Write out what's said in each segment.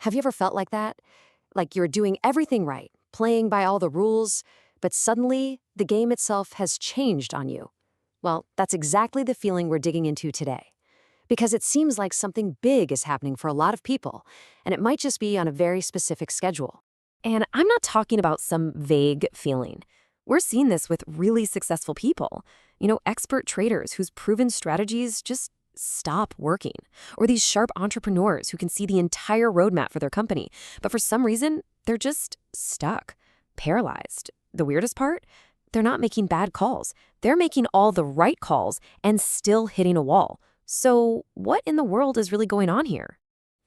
Have you ever felt like that? Like you're doing everything right, playing by all the rules, but suddenly the game itself has changed on you. Well, that's exactly the feeling we're digging into today. Because it seems like something big is happening for a lot of people, and it might just be on a very specific schedule. And I'm not talking about some vague feeling. We're seeing this with really successful people. Expert traders whose proven strategies just stop working. Or these sharp entrepreneurs who can see the entire roadmap for their company, but for some reason, they're just stuck, paralyzed. The weirdest part? They're not making bad calls. They're making all the right calls and still hitting a wall. So what in the world is really going on here?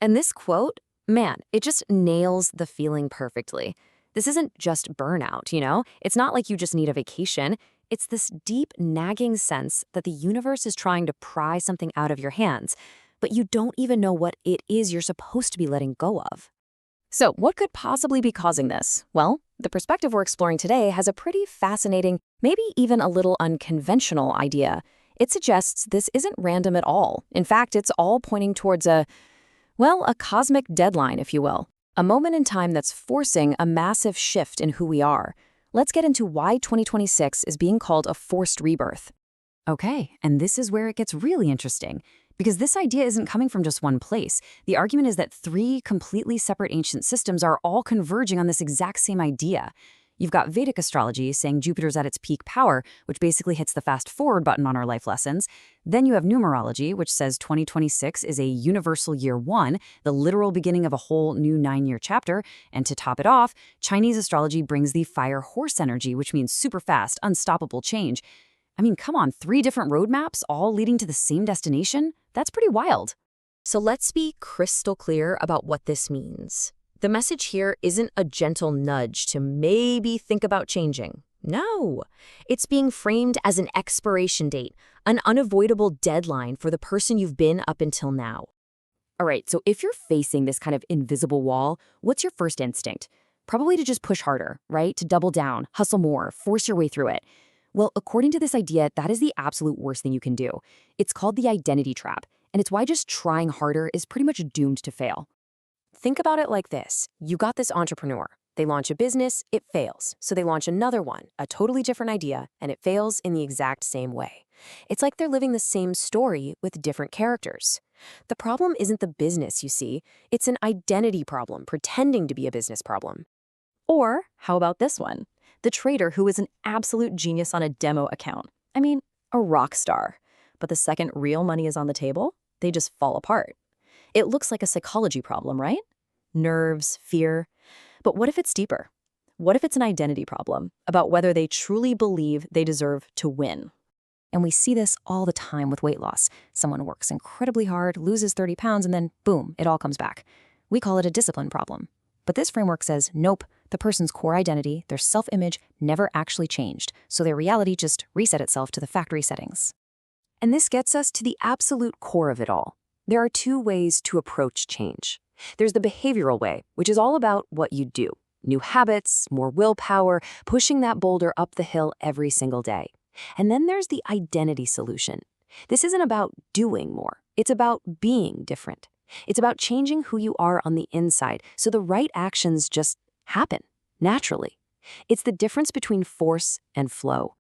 And this quote, man, it just nails the feeling perfectly. This isn't just burnout. It's not like you just need a vacation. It's this deep, nagging sense that the universe is trying to pry something out of your hands, but you don't even know what it is you're supposed to be letting go of. So what could possibly be causing this? Well, the perspective we're exploring today has a pretty fascinating, maybe even a little unconventional idea. It suggests this isn't random at all. In fact, it's all pointing towards a cosmic deadline, if you will. A moment in time that's forcing a massive shift in who we are. Let's get into why 2026 is being called a forced rebirth. Okay, and this is where it gets really interesting, because this idea isn't coming from just one place. The argument is that three completely separate ancient systems are all converging on this exact same idea. You've got Vedic astrology saying Jupiter's at its peak power, which basically hits the fast forward button on our life lessons. Then you have numerology, which says 2026 is a universal year one, the literal beginning of a whole new 9-year chapter. And to top it off, Chinese astrology brings the fire horse energy, which means super fast, unstoppable change. I mean, come on, 3 different roadmaps all leading to the same destination? That's pretty wild. So let's be crystal clear about what this means. The message here isn't a gentle nudge to maybe think about changing. No, it's being framed as an expiration date, an unavoidable deadline for the person you've been up until now. All right, so if you're facing this kind of invisible wall, what's your first instinct? Probably to just push harder, right? To double down, hustle more, force your way through it. Well, according to this idea, that is the absolute worst thing you can do. It's called the identity trap, and it's why just trying harder is pretty much doomed to fail. Think about it like this. You got this entrepreneur. They launch a business, it fails. So they launch another one, a totally different idea, and it fails in the exact same way. It's like they're living the same story with different characters. The problem isn't the business, you see. It's an identity problem, pretending to be a business problem. Or how about this one? The trader who is an absolute genius on a demo account. I mean, a rock star. But the second real money is on the table, they just fall apart. It looks like a psychology problem, right? Nerves, fear. But what if it's deeper? What if it's an identity problem about whether they truly believe they deserve to win? And we see this all the time with weight loss. Someone works incredibly hard, loses 30 pounds, and then boom, it all comes back. We call it a discipline problem. But this framework says, nope, the person's core identity, their self-image, never actually changed, so their reality just reset itself to the factory settings. And this gets us to the absolute core of it all. There are 2 ways to approach change. There's the behavioral way, which is all about what you do. New habits, more willpower, pushing that boulder up the hill every single day. And then there's the identity solution. This isn't about doing more. It's about being different. It's about changing who you are on the inside so the right actions just happen naturally. It's the difference between force and flow.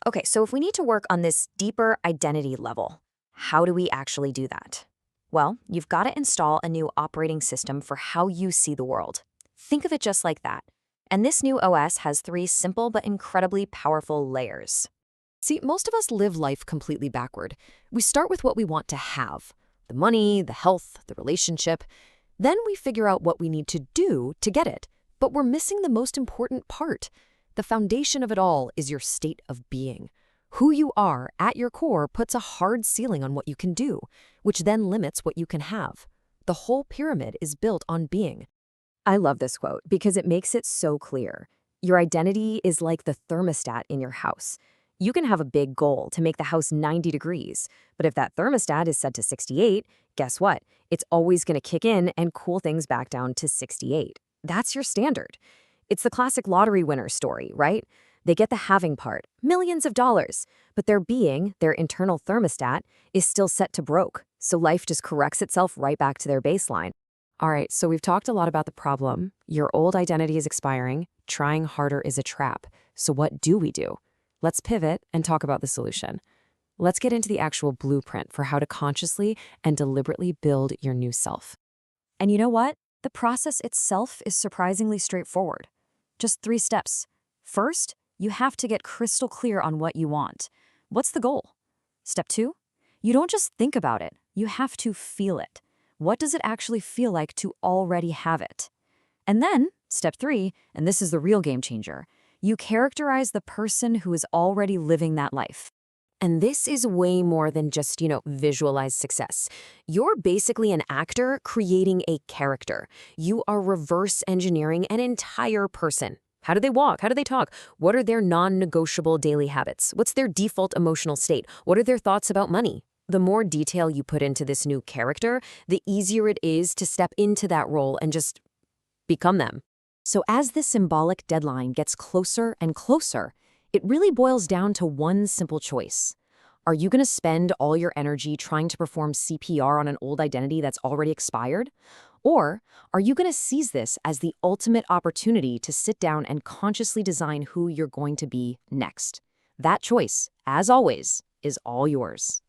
Okay, so if we need to work on this deeper identity level, how do we actually do that? Well, you've got to install a new operating system for how you see the world. Think of it just like that. And this new OS has 3 simple but incredibly powerful layers. See, most of us live life completely backward. We start with what we want to have: the money, the health, the relationship. Then we figure out what we need to do to get it. But we're missing the most important part. The foundation of it all is your state of being. Who you are at your core puts a hard ceiling on what you can do, which then limits what you can have. The whole pyramid is built on being. I love this quote because it makes it so clear. Your identity is like the thermostat in your house. You can have a big goal to make the house 90 degrees, but if that thermostat is set to 68, guess what? It's always going to kick in and cool things back down to 68. That's your standard. It's the classic lottery winner story, right? They get the having part, millions of dollars, but their being, their internal thermostat, is still set to broke, so life just corrects itself right back to their baseline. All right, so we've talked a lot about the problem. Your old identity is expiring. Trying harder is a trap. So what do we do? Let's pivot and talk about the solution. Let's get into the actual blueprint for how to consciously and deliberately build your new self. And you know what? The process itself is surprisingly straightforward. Just 3 steps. First, you have to get crystal clear on what you want. What's the goal? Step 2, you don't just think about it, you have to feel it. What does it actually feel like to already have it? And then, step 3, and this is the real game changer, you characterize the person who is already living that life. And this is way more than just, visualize success. You're basically an actor creating a character. You are reverse engineering an entire person. How do they walk? How do they talk? What are their non-negotiable daily habits? What's their default emotional state? What are their thoughts about money? The more detail you put into this new character, the easier it is to step into that role and just become them. So as this symbolic deadline gets closer and closer, it really boils down to one simple choice. Are you going to spend all your energy trying to perform CPR on an old identity that's already expired? Or are you going to seize this as the ultimate opportunity to sit down and consciously design who you're going to be next? That choice, as always, is all yours.